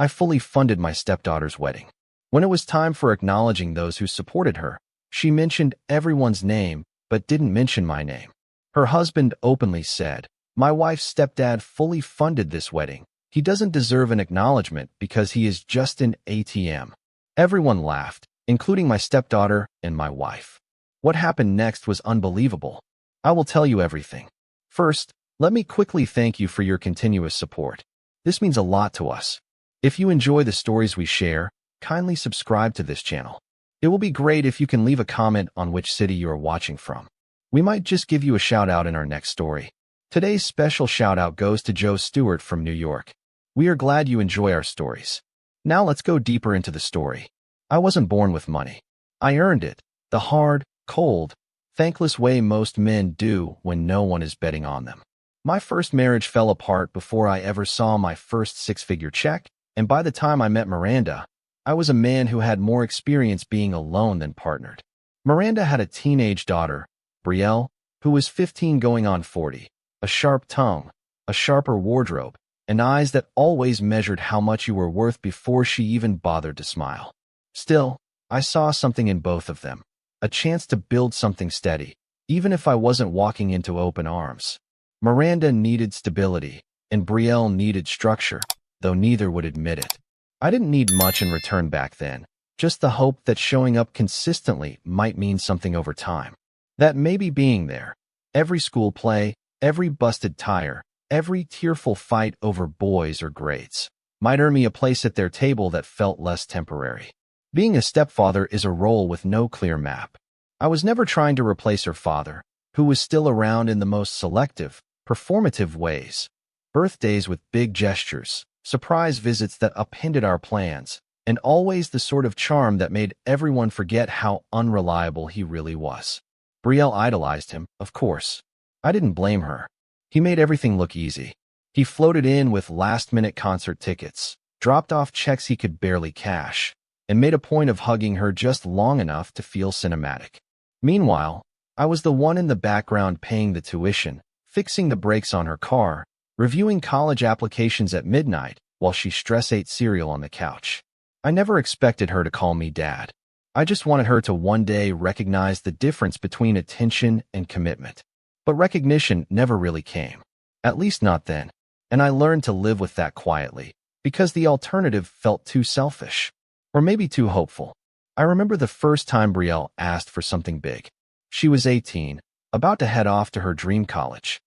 I fully funded my stepdaughter's wedding. When it was time for acknowledging those who supported her, she mentioned everyone's name but didn't mention my name. Her husband openly said, "My wife's stepdad fully funded this wedding. He doesn't deserve an acknowledgement because he is just an ATM." Everyone laughed, including my stepdaughter and my wife. What happened next was unbelievable. I will tell you everything. First, let me quickly thank you for your continuous support. This means a lot to us. If you enjoy the stories we share, kindly subscribe to this channel. It will be great if you can leave a comment on which city you are watching from. We might just give you a shout out in our next story. Today's special shout out goes to Joe Stewart from New York. We are glad you enjoy our stories. Now let's go deeper into the story. I wasn't born with money. I earned it, the hard, cold, thankless way most men do when no one is betting on them. My first marriage fell apart before I ever saw my first six-figure check, and by the time I met Miranda, I was a man who had more experience being alone than partnered. Miranda had a teenage daughter, Brielle, who was 15 going on 40, a sharp tongue, a sharper wardrobe, and eyes that always measured how much you were worth before she even bothered to smile. Still, I saw something in both of them, a chance to build something steady, even if I wasn't walking into open arms. Miranda needed stability, and Brielle needed structure, though neither would admit it. I didn't need much in return back then, just the hope that showing up consistently might mean something over time. That maybe being there, every school play, every busted tire, every tearful fight over boys or grades, might earn me a place at their table that felt less temporary. Being a stepfather is a role with no clear map. I was never trying to replace her father, who was still around in the most selective, performative ways. Birthdays with big gestures, surprise visits that upended our plans, and always the sort of charm that made everyone forget how unreliable he really was. Brielle idolized him, of course. I didn't blame her. He made everything look easy. He floated in with last-minute concert tickets, dropped off checks he could barely cash, and made a point of hugging her just long enough to feel cinematic. Meanwhile, I was the one in the background paying the tuition, fixing the brakes on her car, reviewing college applications at midnight while she stress-ate cereal on the couch. I never expected her to call me dad. I just wanted her to one day recognize the difference between attention and commitment. But recognition never really came. At least not then. And I learned to live with that quietly, because the alternative felt too selfish. Or maybe too hopeful. I remember the first time Brielle asked for something big. She was 18, about to head off to her dream college.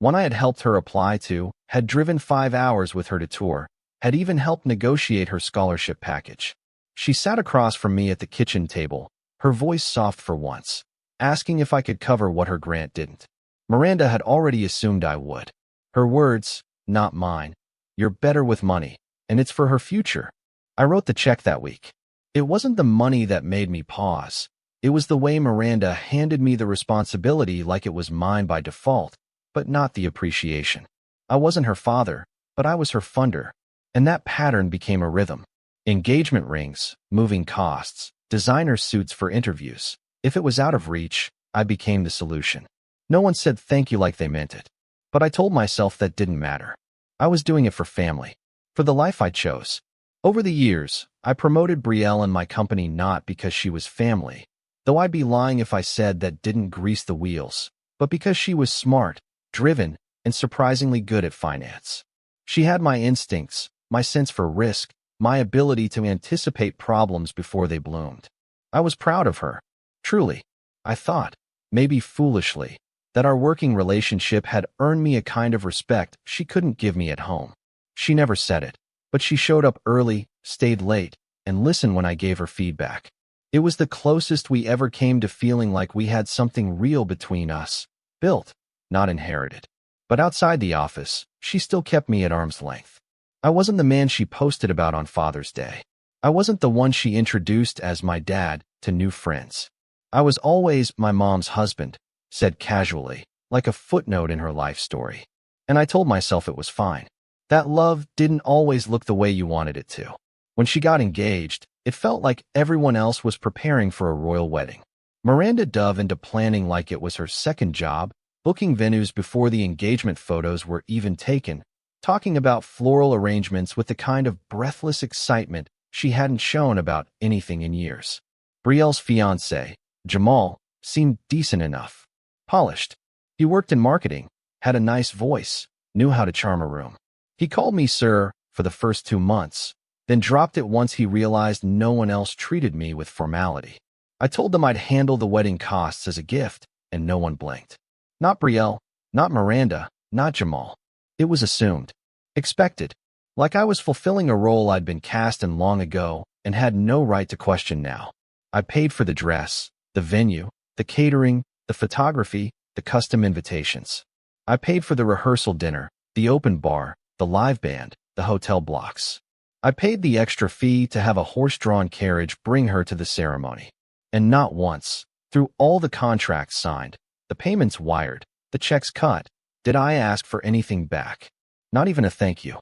One I had helped her apply to, had driven 5 hours with her to tour, had even helped negotiate her scholarship package. She sat across from me at the kitchen table, her voice soft for once, asking if I could cover what her grant didn't. Miranda had already assumed I would. Her words, not mine. "You're better with money, and it's for her future." I wrote the check that week. It wasn't the money that made me pause. It was the way Miranda handed me the responsibility like it was mine by default, but not the appreciation. I wasn't her father, but I was her funder, and that pattern became a rhythm. Engagement rings, moving costs, designer suits for interviews. If it was out of reach, I became the solution. No one said thank you like they meant it. But I told myself that didn't matter. I was doing it for family, for the life I chose. Over the years, I promoted Brielle and my company not because she was family, though I'd be lying if I said that didn't grease the wheels, but because she was smart, driven, and surprisingly good at finance. She had my instincts, my sense for risk, my ability to anticipate problems before they bloomed. I was proud of her. Truly, I thought, maybe foolishly, that our working relationship had earned me a kind of respect she couldn't give me at home. She never said it, but she showed up early, stayed late, and listened when I gave her feedback. It was the closest we ever came to feeling like we had something real between us, built, not inherited. But outside the office, she still kept me at arm's length. I wasn't the man she posted about on Father's Day. I wasn't the one she introduced as my dad to new friends. I was always my mom's husband, said casually, like a footnote in her life story. And I told myself it was fine. That love didn't always look the way you wanted it to. When she got engaged, it felt like everyone else was preparing for a royal wedding. Miranda dove into planning like it was her second job, booking venues before the engagement photos were even taken, talking about floral arrangements with the kind of breathless excitement she hadn't shown about anything in years. Brielle's fiancé, Jamal, seemed decent enough. Polished. He worked in marketing, had a nice voice, knew how to charm a room. He called me sir for the first 2 months, then dropped it once he realized no one else treated me with formality. I told them I'd handle the wedding costs as a gift, and no one blinked. Not Brielle, not Miranda, not Jamal. It was assumed. Expected. Like I was fulfilling a role I'd been cast in long ago and had no right to question now. I paid for the dress, the venue, the catering, the photography, the custom invitations. I paid for the rehearsal dinner, the open bar, the live band, the hotel blocks. I paid the extra fee to have a horse-drawn carriage bring her to the ceremony. And not once, through all the contracts signed, the payments wired, the checks cut, did I ask for anything back. Not even a thank you.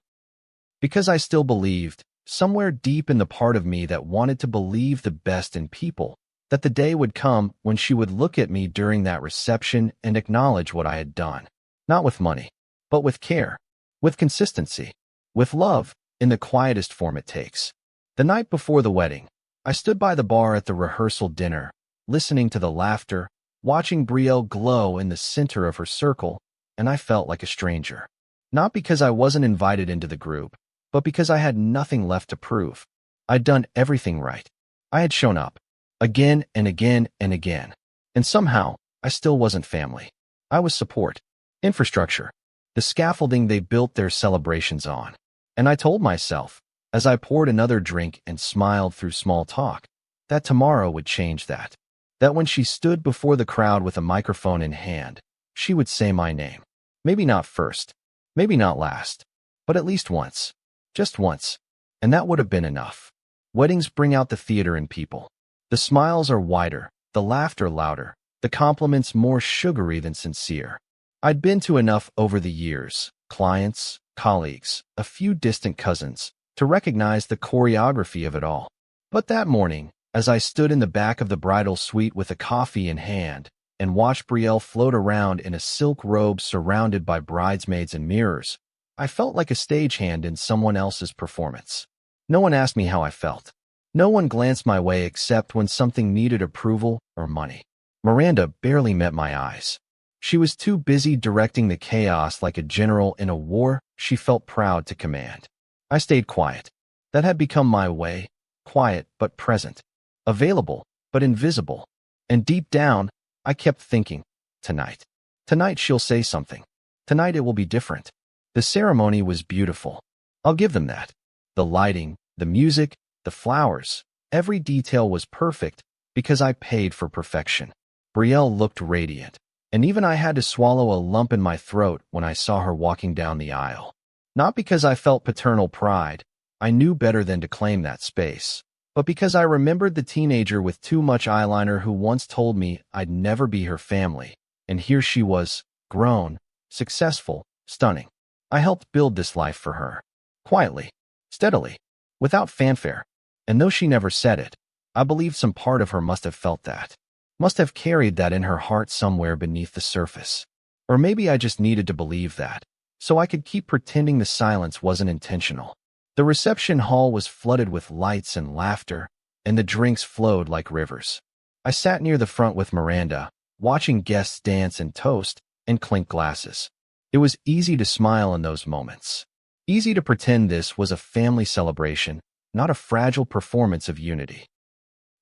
Because I still believed, somewhere deep in the part of me that wanted to believe the best in people, that the day would come when she would look at me during that reception and acknowledge what I had done. Not with money, but with care, with consistency, with love, in the quietest form it takes. The night before the wedding, I stood by the bar at the rehearsal dinner, listening to the laughter, watching Brielle glow in the center of her circle, and I felt like a stranger. Not because I wasn't invited into the group, but because I had nothing left to prove. I'd done everything right. I had shown up, again and again and again. And somehow, I still wasn't family. I was support, infrastructure, the scaffolding they built their celebrations on. And I told myself, as I poured another drink and smiled through small talk, that tomorrow would change that. That when she stood before the crowd with a microphone in hand, she would say my name. Maybe not first, maybe not last, but at least once. Just once. And that would have been enough. Weddings bring out the theater in people. The smiles are wider, the laughter louder, the compliments more sugary than sincere. I'd been to enough over the years, clients, colleagues, a few distant cousins, to recognize the choreography of it all. But that morning, as I stood in the back of the bridal suite with a coffee in hand and watched Brielle float around in a silk robe surrounded by bridesmaids and mirrors, I felt like a stagehand in someone else's performance. No one asked me how I felt. No one glanced my way except when something needed approval or money. Miranda barely met my eyes. She was too busy directing the chaos like a general in a war she felt proud to command. I stayed quiet. That had become my way, quiet but present, available but invisible. And deep down, I kept thinking, tonight. Tonight she'll say something. Tonight it will be different. The ceremony was beautiful. I'll give them that. The lighting, the music, the flowers, every detail was perfect because I paid for perfection. Brielle looked radiant, and even I had to swallow a lump in my throat when I saw her walking down the aisle. Not because I felt paternal pride, I knew better than to claim that space, but because I remembered the teenager with too much eyeliner who once told me I'd never be her family, and here she was, grown, successful, stunning. I helped build this life for her. Quietly, steadily, without fanfare. And though she never said it, I believe some part of her must have felt that. Must have carried that in her heart somewhere beneath the surface. Or maybe I just needed to believe that, so I could keep pretending the silence wasn't intentional. The reception hall was flooded with lights and laughter, and the drinks flowed like rivers. I sat near the front with Miranda, watching guests dance and toast and clink glasses. It was easy to smile in those moments. Easy to pretend this was a family celebration, not a fragile performance of unity.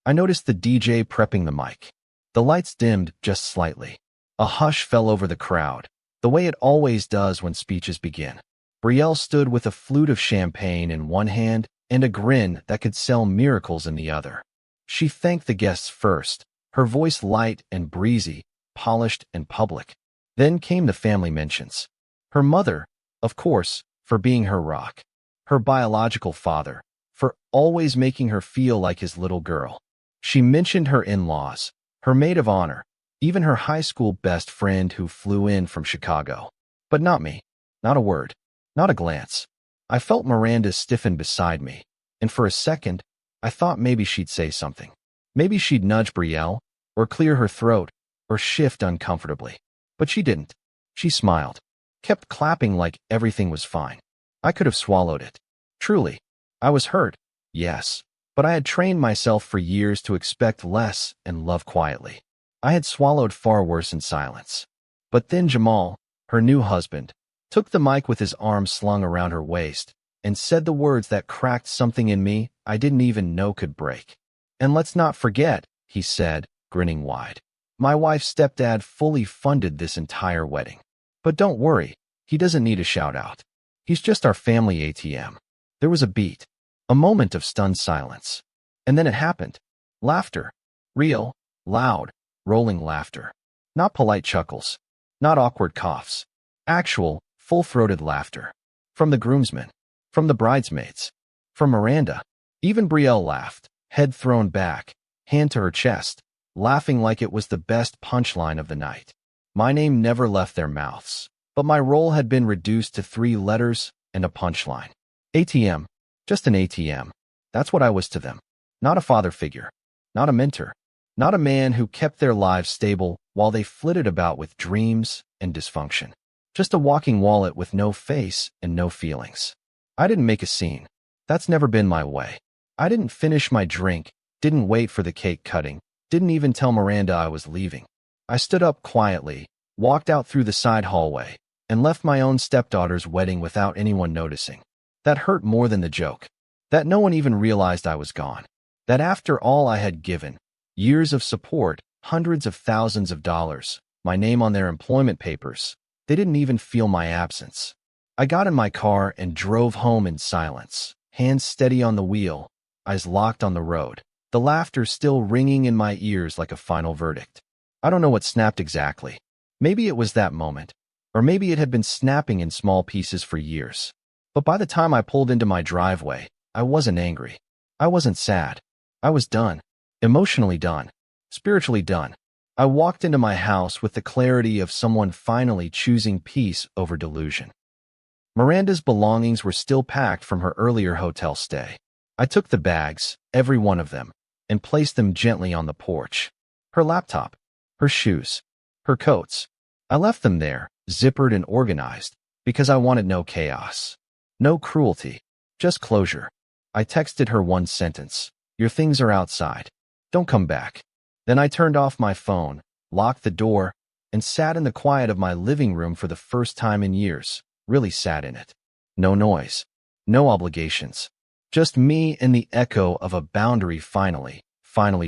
I noticed the DJ prepping the mic. The lights dimmed just slightly. A hush fell over the crowd, the way it always does when speeches begin. Brielle stood with a flute of champagne in one hand and a grin that could sell miracles in the other. She thanked the guests first, her voice light and breezy, polished and public. Then came the family mentions. Her mother, of course, for being her rock. Her biological father, for always making her feel like his little girl. She mentioned her in-laws, her maid of honor, even her high school best friend who flew in from Chicago. But not me. Not a word. Not a glance. I felt Miranda stiffen beside me, and for a second, I thought maybe she'd say something. Maybe she'd nudge Brielle, or clear her throat, or shift uncomfortably. But she didn't. She smiled, kept clapping like everything was fine. I could have swallowed it. Truly. I was hurt, yes, but I had trained myself for years to expect less and love quietly. I had swallowed far worse in silence. But then Jamal, her new husband, took the mic with his arms slung around her waist and said the words that cracked something in me I didn't even know could break. And let's not forget, he said, grinning wide, my wife's stepdad fully funded this entire wedding. But don't worry, he doesn't need a shout out. He's just our family ATM. There was a beat, a moment of stunned silence. And then it happened. Laughter. Real, loud, rolling laughter. Not polite chuckles. Not awkward coughs. Actual, full-throated laughter. From the groomsmen. From the bridesmaids. From Miranda. Even Brielle laughed, head thrown back, hand to her chest, laughing like it was the best punchline of the night. My name never left their mouths, but my role had been reduced to 3 letters and a punchline. ATM. Just an ATM. That's what I was to them. Not a father figure. Not a mentor. Not a man who kept their lives stable while they flitted about with dreams and dysfunction. Just a walking wallet with no face and no feelings. I didn't make a scene. That's never been my way. I didn't finish my drink, didn't wait for the cake cutting, didn't even tell Miranda I was leaving. I stood up quietly, walked out through the side hallway, and left my own stepdaughter's wedding without anyone noticing. That hurt more than the joke. That no one even realized I was gone. That after all I had given, years of support, hundreds of thousands of dollars, my name on their employment papers, they didn't even feel my absence. I got in my car and drove home in silence, hands steady on the wheel, eyes locked on the road, the laughter still ringing in my ears like a final verdict. I don't know what snapped exactly. Maybe it was that moment, or maybe it had been snapping in small pieces for years. But by the time I pulled into my driveway, I wasn't angry. I wasn't sad. I was done. Emotionally done. Spiritually done. I walked into my house with the clarity of someone finally choosing peace over delusion. Miranda's belongings were still packed from her earlier hotel stay. I took the bags, every one of them, and placed them gently on the porch. Her laptop, her shoes, her coats. I left them there, zippered and organized, because I wanted no chaos. No cruelty, just closure. I texted her one sentence. Your things are outside. Don't come back. Then I turned off my phone, locked the door, and sat in the quiet of my living room for the first time in years. Really sat in it. No noise. No obligations. Just me and the echo of a boundary finally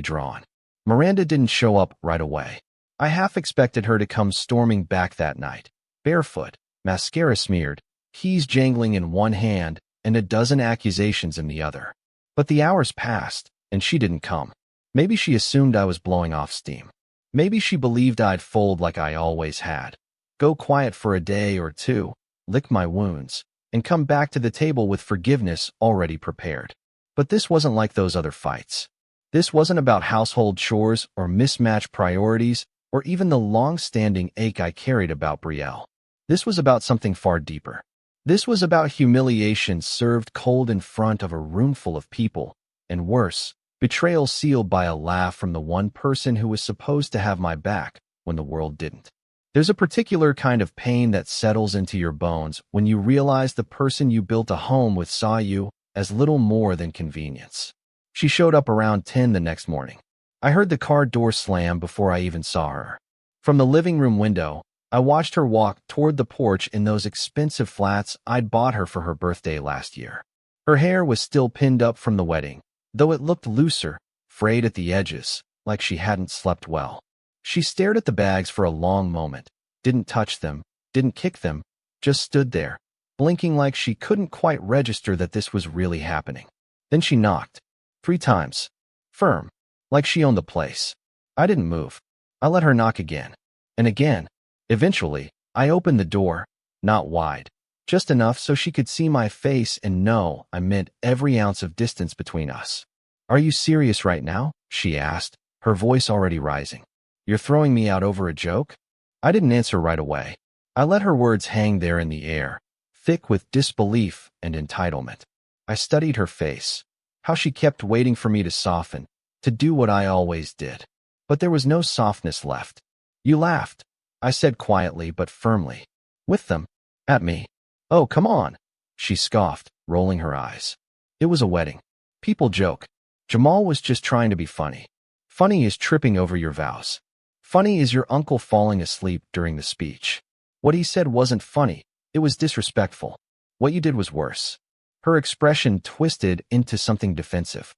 drawn. Miranda didn't show up right away. I half expected her to come storming back that night, barefoot, mascara smeared, keys jangling in one hand, and a dozen accusations in the other. But the hours passed, and she didn't come. Maybe she assumed I was blowing off steam. Maybe she believed I'd fold like I always had. Go quiet for a day or two, lick my wounds, and come back to the table with forgiveness already prepared. But this wasn't like those other fights. This wasn't about household chores or mismatched priorities or even the long-standing ache I carried about Brielle. This was about something far deeper. This was about humiliation served cold in front of a room full of people, and worse, betrayal sealed by a laugh from the one person who was supposed to have my back when the world didn't. There's a particular kind of pain that settles into your bones when you realize the person you built a home with saw you as little more than convenience. She showed up around 10 the next morning. I heard the car door slam before I even saw her. From the living room window, I watched her walk toward the porch in those expensive flats I'd bought her for her birthday last year. Her hair was still pinned up from the wedding, though it looked looser, frayed at the edges, like she hadn't slept well. She stared at the bags for a long moment, didn't touch them, didn't kick them, just stood there, blinking like she couldn't quite register that this was really happening. Then she knocked. 3 times. Firm. Like she owned the place. I didn't move. I let her knock again. And again. Eventually, I opened the door, not wide, just enough so she could see my face and know I meant every ounce of distance between us. Are you serious right now? She asked, her voice already rising. You're throwing me out over a joke? I didn't answer right away. I let her words hang there in the air, thick with disbelief and entitlement. I studied her face, how she kept waiting for me to soften, to do what I always did. But there was no softness left. You laughed, I said quietly but firmly. With them. At me. Oh, come on. she scoffed, rolling her eyes. It was a wedding. People joke. Jamal was just trying to be funny. Funny is tripping over your vows. Funny is your uncle falling asleep during the speech. What he said wasn't funny. It was disrespectful. What you did was worse. Her expression twisted into something defensive.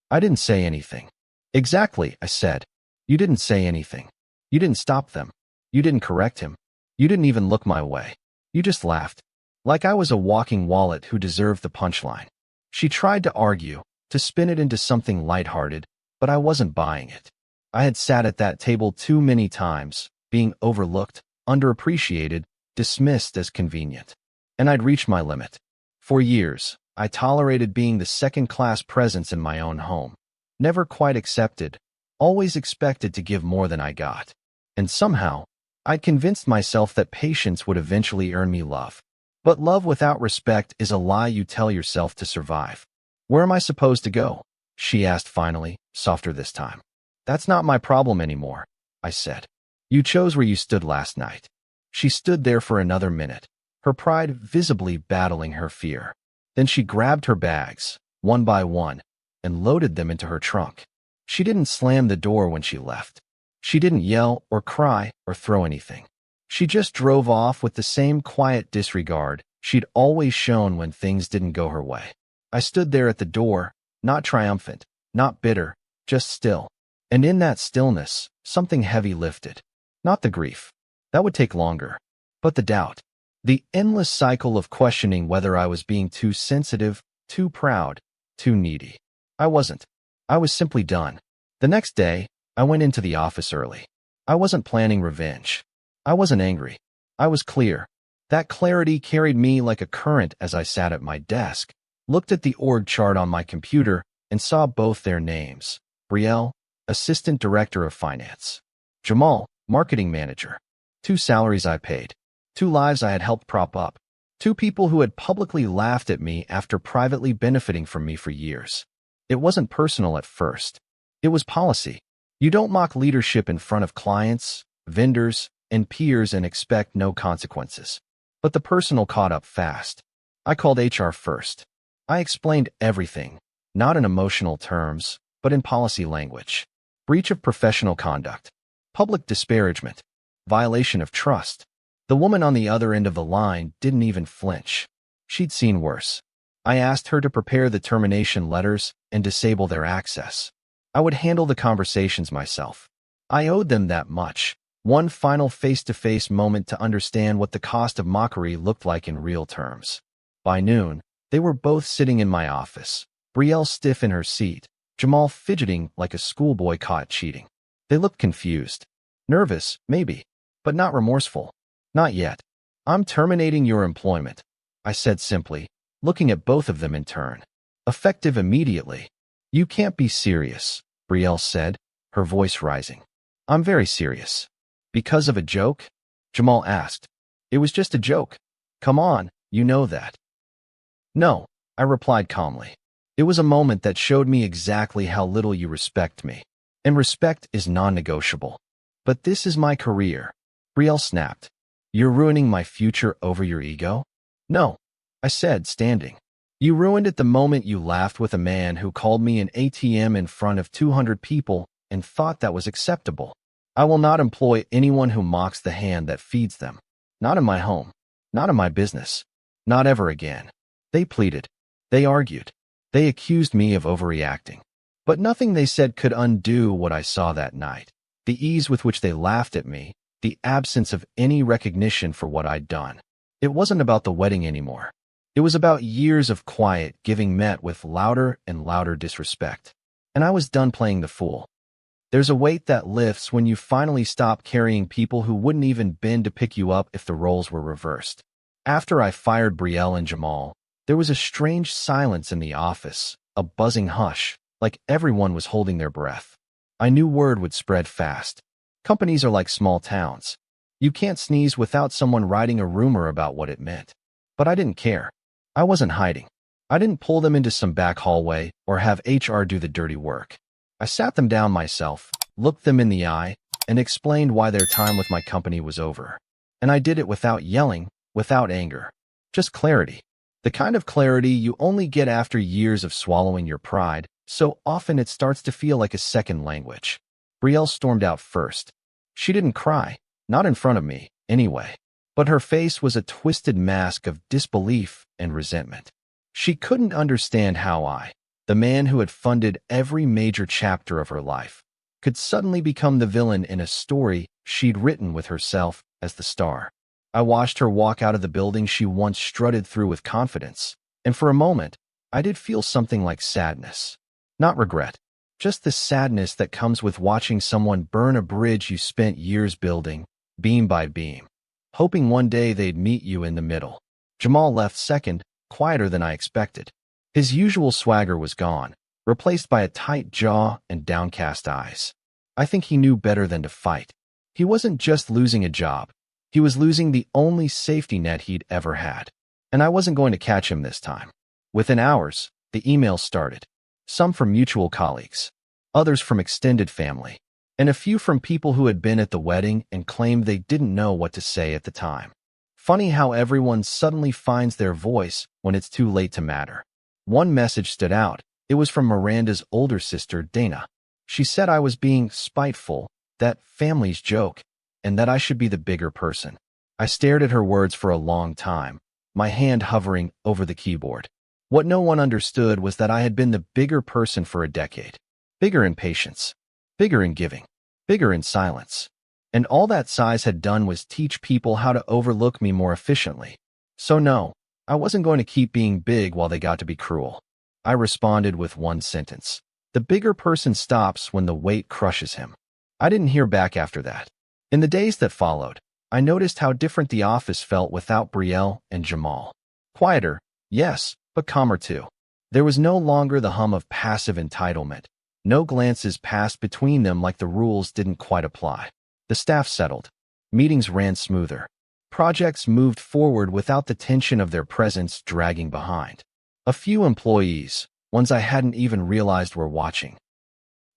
I didn't say anything. Exactly, I said. You didn't say anything. You didn't stop them. You didn't correct him. You didn't even look my way. You just laughed. Like I was a walking wallet who deserved the punchline. She tried to argue, to spin it into something lighthearted, but I wasn't buying it. I had sat at that table too many times, being overlooked, underappreciated, dismissed as convenient. And I'd reached my limit. For years, I tolerated being the second-class presence in my own home. Never quite accepted, always expected to give more than I got. And somehow, I'd convinced myself that patience would eventually earn me love. But love without respect is a lie you tell yourself to survive. Where am I supposed to go? She asked finally, softer this time. That's not my problem anymore, I said. You chose where you stood last night. She stood there for another minute, her pride visibly battling her fear. Then she grabbed her bags, one by one, and loaded them into her trunk. She didn't slam the door when she left. She didn't yell or cry or throw anything. She just drove off with the same quiet disregard she'd always shown when things didn't go her way. I stood there at the door, not triumphant, not bitter, just still. And in that stillness, something heavy lifted. Not the grief. That would take longer. But the doubt. The endless cycle of questioning whether I was being too sensitive, too proud, too needy. I wasn't. I was simply done. The next day, I went into the office early. I wasn't planning revenge. I wasn't angry. I was clear. That clarity carried me like a current as I sat at my desk, looked at the org chart on my computer, and saw both their names. Brielle, Assistant Director of Finance. Jamal, Marketing Manager. 2 salaries I paid. 2 lives I had helped prop up. 2 people who had publicly laughed at me after privately benefiting from me for years. It wasn't personal at first. It was policy. You don't mock leadership in front of clients, vendors, and peers and expect no consequences. But the personal caught up fast. I called HR first. I explained everything, not in emotional terms, but in policy language. Breach of professional conduct. Public disparagement. Violation of trust. The woman on the other end of the line didn't even flinch. She'd seen worse. I asked her to prepare the termination letters and disable their access. I would handle the conversations myself. I owed them that much. One final face-to-face moment to understand what the cost of mockery looked like in real terms. By noon, they were both sitting in my office, Brielle stiff in her seat, Jamal fidgeting like a schoolboy caught cheating. They looked confused. Nervous, maybe, but not remorseful. Not yet. I'm terminating your employment, I said simply, looking at both of them in turn. Effective immediately. You can't be serious, Brielle said, her voice rising. I'm very serious. Because of a joke? Jamal asked. It was just a joke. Come on, you know that. No, I replied calmly. It was a moment that showed me exactly how little you respect me. And respect is non-negotiable. But this is my career. Brielle snapped. You're ruining my future over your ego? No, I said, standing. You ruined it the moment you laughed with a man who called me an ATM in front of 200 people and thought that was acceptable. I will not employ anyone who mocks the hand that feeds them. Not in my home. Not in my business. Not ever again. They pleaded. They argued. They accused me of overreacting. But nothing they said could undo what I saw that night. The ease with which they laughed at me, the absence of any recognition for what I'd done. It wasn't about the wedding anymore. It was about years of quiet giving met with louder and louder disrespect. And I was done playing the fool. There's a weight that lifts when you finally stop carrying people who wouldn't even bend to pick you up if the roles were reversed. After I fired Brielle and Jamal, there was a strange silence in the office, a buzzing hush, like everyone was holding their breath. I knew word would spread fast. Companies are like small towns. You can't sneeze without someone writing a rumor about what it meant. But I didn't care. I wasn't hiding. I didn't pull them into some back hallway or have HR do the dirty work. I sat them down myself, looked them in the eye, and explained why their time with my company was over. And I did it without yelling, without anger. Just clarity. The kind of clarity you only get after years of swallowing your pride, so often it starts to feel like a second language. Brielle stormed out first. She didn't cry, not in front of me, anyway. But her face was a twisted mask of disbelief and resentment. She couldn't understand how I, the man who had funded every major chapter of her life, could suddenly become the villain in a story she'd written with herself as the star. I watched her walk out of the building she once strutted through with confidence, and for a moment, I did feel something like sadness. Not regret, just the sadness that comes with watching someone burn a bridge you spent years building, beam by beam, hoping one day they'd meet you in the middle. Jamal left second, quieter than I expected. His usual swagger was gone, replaced by a tight jaw and downcast eyes. I think he knew better than to fight. He wasn't just losing a job. He was losing the only safety net he'd ever had. And I wasn't going to catch him this time. Within hours, the emails started. Some from mutual colleagues, others from extended family, and a few from people who had been at the wedding and claimed they didn't know what to say at the time. Funny how everyone suddenly finds their voice when it's too late to matter. One message stood out. It was from Miranda's older sister, Dana. She said I was being spiteful, that families joke, and that I should be the bigger person. I stared at her words for a long time, my hand hovering over the keyboard. What no one understood was that I had been the bigger person for a decade. Bigger in patience, bigger in giving, bigger in silence. And all that size had done was teach people how to overlook me more efficiently. So no, I wasn't going to keep being big while they got to be cruel. I responded with one sentence. The bigger person stops when the weight crushes him. I didn't hear back after that. In the days that followed, I noticed how different the office felt without Brielle and Jamal. Quieter, yes, but calmer too. There was no longer the hum of passive entitlement. No glances passed between them like the rules didn't quite apply. The staff settled. Meetings ran smoother. Projects moved forward without the tension of their presence dragging behind. A few employees, ones I hadn't even realized were watching,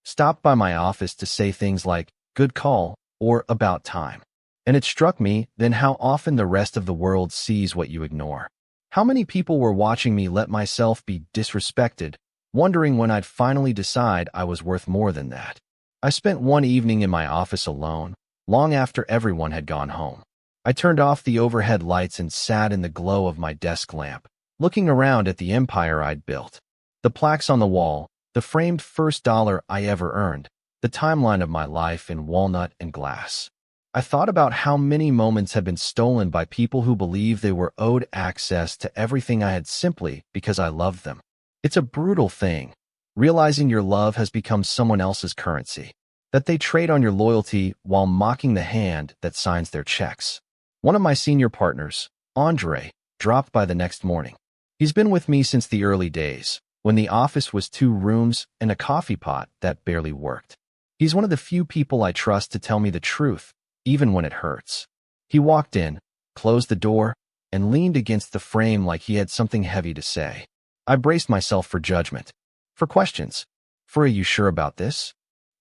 stopped by my office to say things like, "Good call," or "About time." And it struck me then how often the rest of the world sees what you ignore. How many people were watching me let myself be disrespected, wondering when I'd finally decide I was worth more than that. I spent one evening in my office alone, long after everyone had gone home. I turned off the overhead lights and sat in the glow of my desk lamp, looking around at the empire I'd built. The plaques on the wall, the framed first dollar I ever earned, the timeline of my life in walnut and glass. I thought about how many moments had been stolen by people who believed they were owed access to everything I had simply because I loved them. It's a brutal thing, realizing your love has become someone else's currency, that they trade on your loyalty while mocking the hand that signs their checks. One of my senior partners, Andre, dropped by the next morning. He's been with me since the early days, when the office was 2 rooms and a coffee pot that barely worked. He's one of the few people I trust to tell me the truth, even when it hurts. He walked in, closed the door, and leaned against the frame like he had something heavy to say. I braced myself for judgment, for questions, for "Are you sure about this?"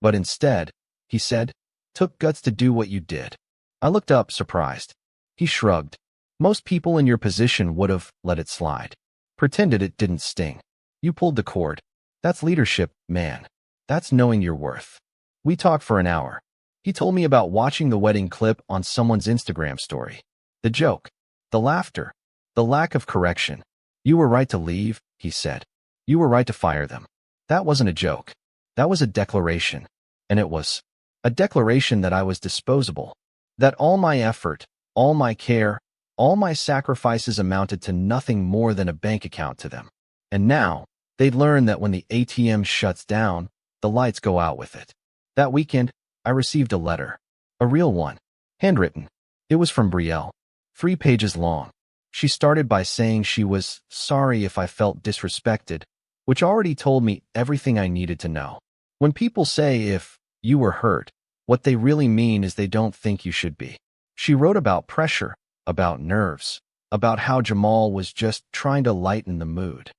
But instead, he said, "Took guts to do what you did." I looked up, surprised. He shrugged. "Most people in your position would have let it slide. Pretended it didn't sting. You pulled the cord. That's leadership, man. That's knowing your worth." We talked for an hour. He told me about watching the wedding clip on someone's Instagram story. The joke, the laughter, the lack of correction. "You were right to leave," he said. "You were right to fire them." That wasn't a joke. That was a declaration. And it was a declaration that I was disposable. That all my effort, all my care, all my sacrifices amounted to nothing more than a bank account to them. And now, they'd learned that when the ATM shuts down, the lights go out with it. That weekend, I received a letter. A real one. Handwritten. It was from Brielle. 3 pages long. She started by saying she was sorry if I felt disrespected, which already told me everything I needed to know. When people say "if you were hurt," what they really mean is they don't think you should be. She wrote about pressure, about nerves, about how Jamal was just trying to lighten the mood.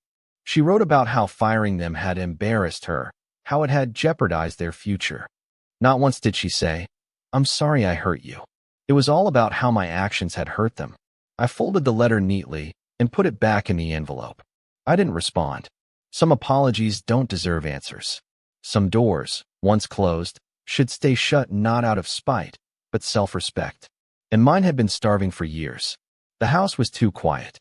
She wrote about how firing them had embarrassed her, how it had jeopardized their future. Not once did she say, "I'm sorry I hurt you." It was all about how my actions had hurt them. I folded the letter neatly, and put it back in the envelope. I didn't respond. Some apologies don't deserve answers. Some doors, once closed, should stay shut not out of spite, but self-respect. And mine had been starving for years. The house was too quiet.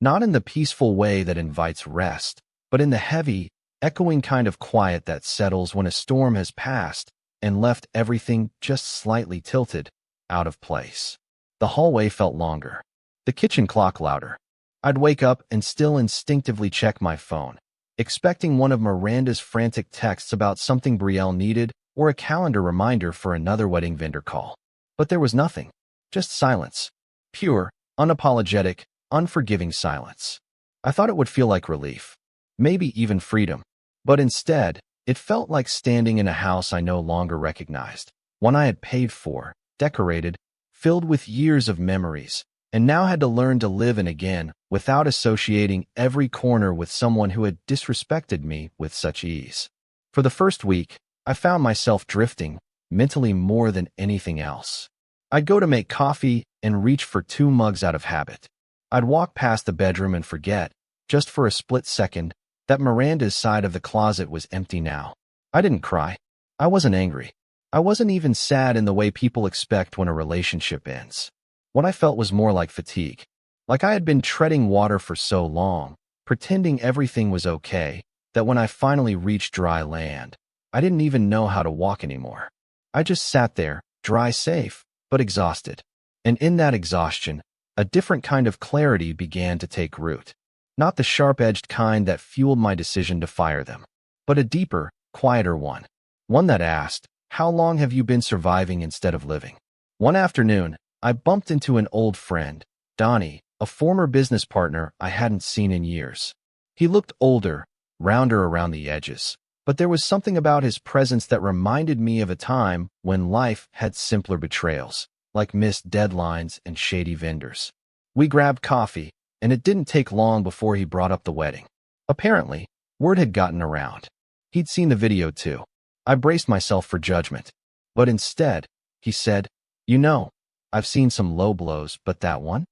Not in the peaceful way that invites rest, but in the heavy, echoing kind of quiet that settles when a storm has passed and left everything just slightly tilted, out of place. The hallway felt longer. The kitchen clock louder. I'd wake up and still instinctively check my phone, expecting one of Miranda's frantic texts about something Brielle needed or a calendar reminder for another wedding vendor call. But there was nothing. Just silence. Pure, unapologetic, unforgiving silence. I thought it would feel like relief. Maybe even freedom. But instead, it felt like standing in a house I no longer recognized. One I had paid for, decorated, filled with years of memories, and now had to learn to live in again without associating every corner with someone who had disrespected me with such ease. For the first week, I found myself drifting, mentally more than anything else. I'd go to make coffee and reach for 2 mugs out of habit. I'd walk past the bedroom and forget, just for a split second, that Miranda's side of the closet was empty now. I didn't cry. I wasn't angry. I wasn't even sad in the way people expect when a relationship ends. What I felt was more like fatigue. Like I had been treading water for so long, pretending everything was okay, that when I finally reached dry land, I didn't even know how to walk anymore. I just sat there, dry safe, but exhausted. And in that exhaustion, a different kind of clarity began to take root. Not the sharp-edged kind that fueled my decision to fire them, but a deeper, quieter one. One that asked, "How long have you been surviving instead of living?" One afternoon, I bumped into an old friend, Donnie, a former business partner I hadn't seen in years. He looked older, rounder around the edges, but there was something about his presence that reminded me of a time when life had simpler betrayals, like missed deadlines and shady vendors. We grabbed coffee, and it didn't take long before he brought up the wedding. Apparently, word had gotten around. He'd seen the video too. I braced myself for judgment. But instead, he said, "You know, I've seen some low blows, but that one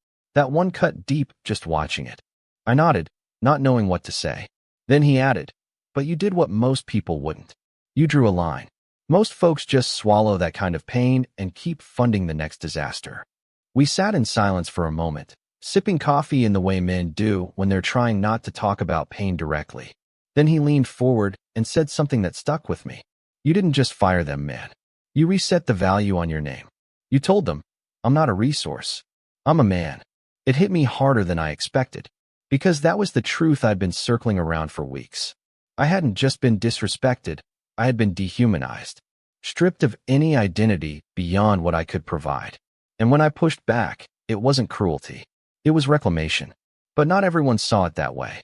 cut deep just watching it." I nodded, not knowing what to say. Then he added, "But you did what most people wouldn't. You drew a line. Most folks just swallow that kind of pain and keep funding the next disaster." We sat in silence for a moment, sipping coffee in the way men do when they're trying not to talk about pain directly. Then he leaned forward and said something that stuck with me. "You didn't just fire them, man. You reset the value on your name. You told them, 'I'm not a resource. I'm a man.'" It hit me harder than I expected, because that was the truth I'd been circling around for weeks. I hadn't just been disrespected, I had been dehumanized, stripped of any identity beyond what I could provide. And when I pushed back, it wasn't cruelty. It was reclamation. But not everyone saw it that way.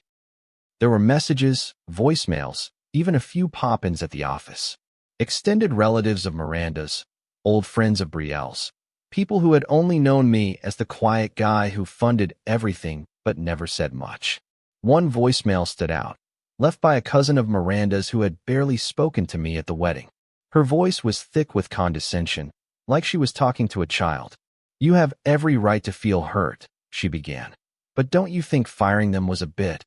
There were messages, voicemails, even a few pop-ins at the office. Extended relatives of Miranda's, old friends of Brielle's, people who had only known me as the quiet guy who funded everything but never said much. One voicemail stood out, left by a cousin of Miranda's who had barely spoken to me at the wedding. Her voice was thick with condescension, like she was talking to a child. "You have every right to feel hurt," she began. "But don't you think firing them was a bit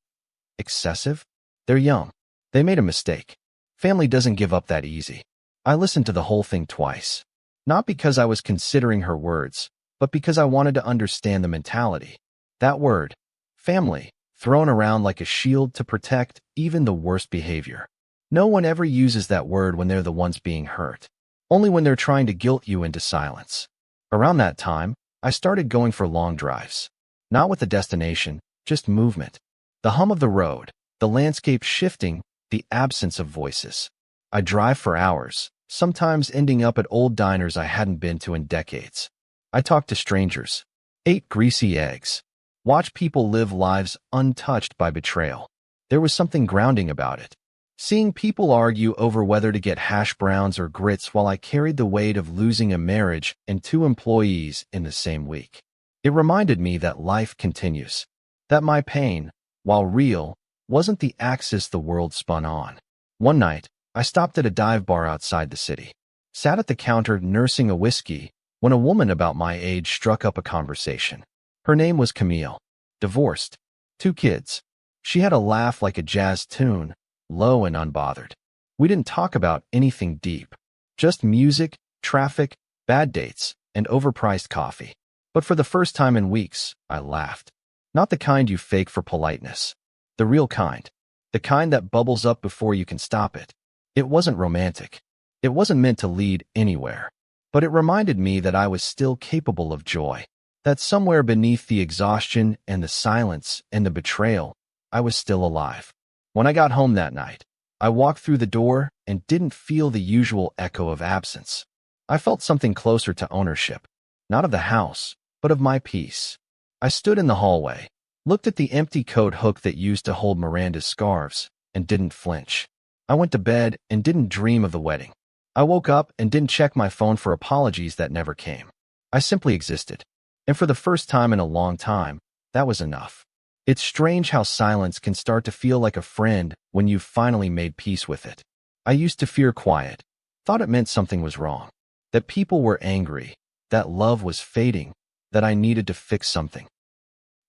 excessive? They're young. They made a mistake. Family doesn't give up that easy." I listened to the whole thing twice. Not because I was considering her words, but because I wanted to understand the mentality. That word, family, thrown around like a shield to protect even the worst behavior. No one ever uses that word when they're the ones being hurt. Only when they're trying to guilt you into silence. Around that time, I started going for long drives. Not with a destination, just movement. The hum of the road, the landscape shifting, the absence of voices. I drive for hours, sometimes ending up at old diners I hadn't been to in decades. I talked to strangers, ate greasy eggs, watched people live lives untouched by betrayal. There was something grounding about it. Seeing people argue over whether to get hash browns or grits while I carried the weight of losing a marriage and 2 employees in the same week. It reminded me that life continues. That my pain, while real, wasn't the axis the world spun on. One night, I stopped at a dive bar outside the city. Sat at the counter nursing a whiskey when a woman about my age struck up a conversation. Her name was Camille. Divorced. 2 kids. She had a laugh like a jazz tune, low and unbothered. We didn't talk about anything deep. Just music, traffic, bad dates, and overpriced coffee. But for the first time in weeks, I laughed. Not the kind you fake for politeness. The real kind. The kind that bubbles up before you can stop it. It wasn't romantic. It wasn't meant to lead anywhere. But it reminded me that I was still capable of joy. That somewhere beneath the exhaustion and the silence and the betrayal, I was still alive. When I got home that night, I walked through the door and didn't feel the usual echo of absence. I felt something closer to ownership. Not of the house, but of my peace. I stood in the hallway, looked at the empty coat hook that used to hold Miranda's scarves, and didn't flinch. I went to bed and didn't dream of the wedding. I woke up and didn't check my phone for apologies that never came. I simply existed. And for the first time in a long time, that was enough. It's strange how silence can start to feel like a friend when you've finally made peace with it. I used to fear quiet, thought it meant something was wrong, that people were angry, that love was fading, that I needed to fix something.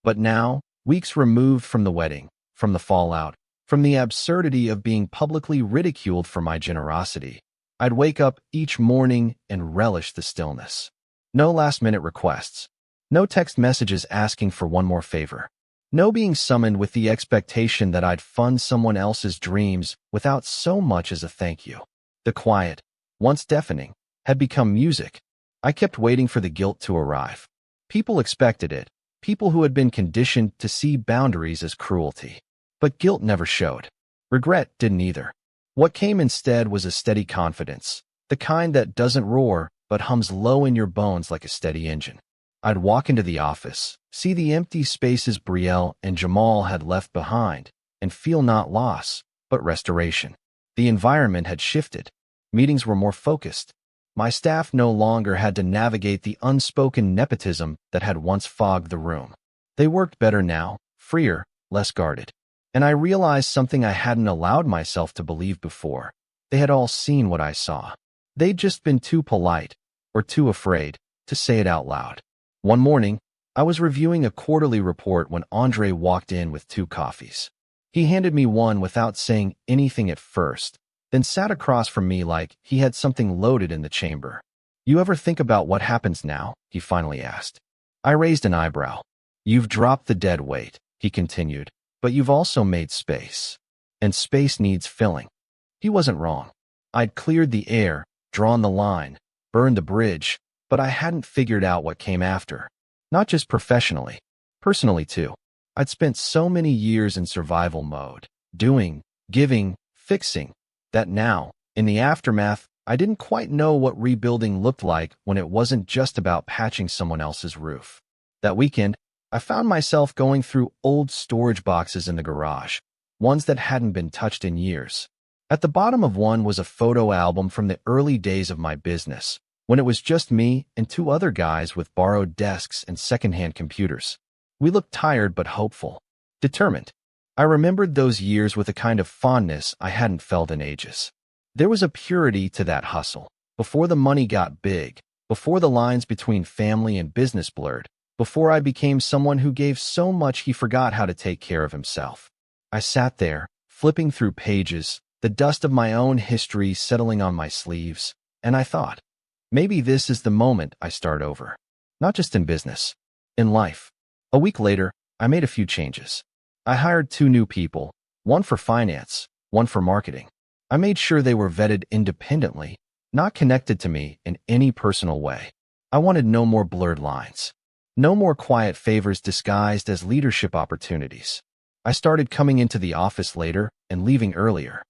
But now, weeks removed from the wedding, from the fallout, from the absurdity of being publicly ridiculed for my generosity, I'd wake up each morning and relish the stillness. No last-minute requests. No text messages asking for one more favor. No being summoned with the expectation that I'd fund someone else's dreams without so much as a thank you. The quiet, once deafening, had become music. I kept waiting for the guilt to arrive. People expected it, people who had been conditioned to see boundaries as cruelty. But guilt never showed. Regret didn't either. What came instead was a steady confidence, the kind that doesn't roar but hums low in your bones like a steady engine. I'd walk into the office, see the empty spaces Brielle and Jamal had left behind, and feel not loss, but restoration. The environment had shifted. Meetings were more focused. My staff no longer had to navigate the unspoken nepotism that had once fogged the room. They worked better now, freer, less guarded. And I realized something I hadn't allowed myself to believe before. They had all seen what I saw. They'd just been too polite, or too afraid, to say it out loud. One morning, I was reviewing a quarterly report when Andre walked in with 2 coffees. He handed me one without saying anything at first, then sat across from me like he had something loaded in the chamber. "You ever think about what happens now?" he finally asked. I raised an eyebrow. "You've dropped the dead weight," he continued, "but you've also made space. And space needs filling." He wasn't wrong. I'd cleared the air, drawn the line, burned the bridge, but I hadn't figured out what came after. Not just professionally, personally too. I'd spent so many years in survival mode, doing, giving, fixing, that now, in the aftermath, I didn't quite know what rebuilding looked like when it wasn't just about patching someone else's roof. That weekend, I found myself going through old storage boxes in the garage, ones that hadn't been touched in years. At the bottom of one was a photo album from the early days of my business, when it was just me and 2 other guys with borrowed desks and secondhand computers. We looked tired but hopeful, determined. I remembered those years with a kind of fondness I hadn't felt in ages. There was a purity to that hustle, before the money got big, before the lines between family and business blurred, before I became someone who gave so much he forgot how to take care of himself. I sat there, flipping through pages, the dust of my own history settling on my sleeves, and I thought, maybe this is the moment I start over. Not just in business, in life. A week later, I made a few changes. I hired 2 new people, one for finance, one for marketing. I made sure they were vetted independently, not connected to me in any personal way. I wanted no more blurred lines. No more quiet favors disguised as leadership opportunities. I started coming into the office later and leaving earlier.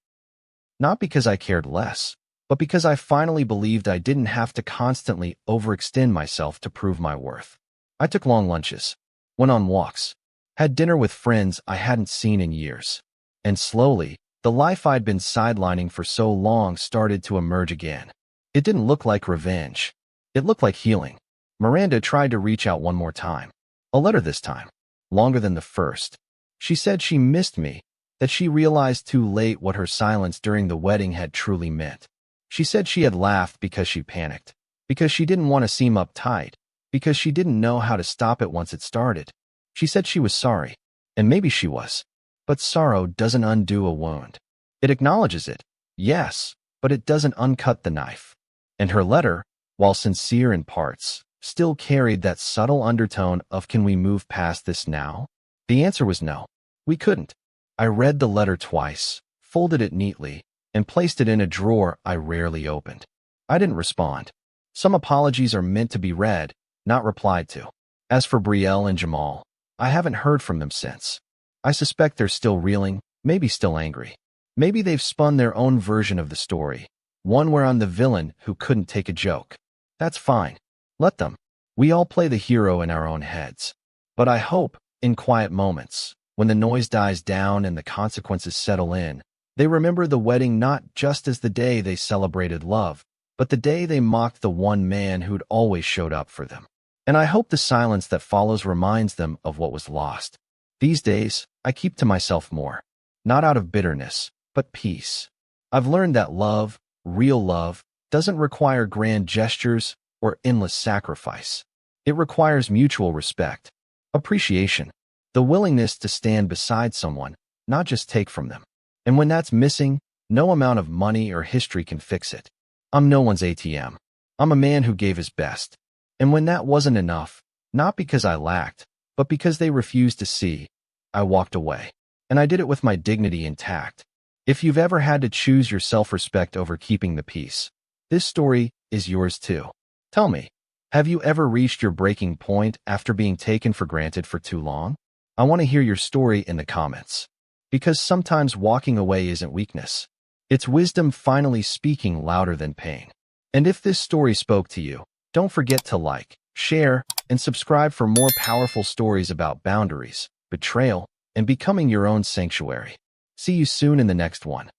Not because I cared less, but because I finally believed I didn't have to constantly overextend myself to prove my worth. I took long lunches, went on walks, had dinner with friends I hadn't seen in years. And slowly, the life I'd been sidelining for so long started to emerge again. It didn't look like revenge. It looked like healing. Miranda tried to reach out one more time. A letter this time, longer than the first. She said she missed me, that she realized too late what her silence during the wedding had truly meant. She said she had laughed because she panicked, because she didn't want to seem uptight, because she didn't know how to stop it once it started. She said she was sorry, and maybe she was. But sorrow doesn't undo a wound. It acknowledges it, yes, but it doesn't uncut the knife. And her letter, while sincere in parts, still carried that subtle undertone of, can we move past this now? The answer was no. We couldn't. I read the letter twice, folded it neatly, and placed it in a drawer I rarely opened. I didn't respond. Some apologies are meant to be read, not replied to. As for Brielle and Jamal, I haven't heard from them since. I suspect they're still reeling, maybe still angry. Maybe they've spun their own version of the story, one where I'm the villain who couldn't take a joke. That's fine. Let them. We all play the hero in our own heads. But I hope, in quiet moments, when the noise dies down and the consequences settle in, they remember the wedding not just as the day they celebrated love, but the day they mocked the one man who'd always showed up for them. And I hope the silence that follows reminds them of what was lost. These days, I keep to myself more. Not out of bitterness, but peace. I've learned that love, real love, doesn't require grand gestures or endless sacrifice. It requires mutual respect, appreciation, the willingness to stand beside someone, not just take from them. And when that's missing, no amount of money or history can fix it. I'm no one's ATM. I'm a man who gave his best. And when that wasn't enough, not because I lacked, but because they refused to see, I walked away. And I did it with my dignity intact. If you've ever had to choose your self-respect over keeping the peace, this story is yours too. Tell me, have you ever reached your breaking point after being taken for granted for too long? I want to hear your story in the comments. Because sometimes walking away isn't weakness. It's wisdom finally speaking louder than pain. And if this story spoke to you, don't forget to like, share, and subscribe for more powerful stories about boundaries, betrayal, and becoming your own sanctuary. See you soon in the next one.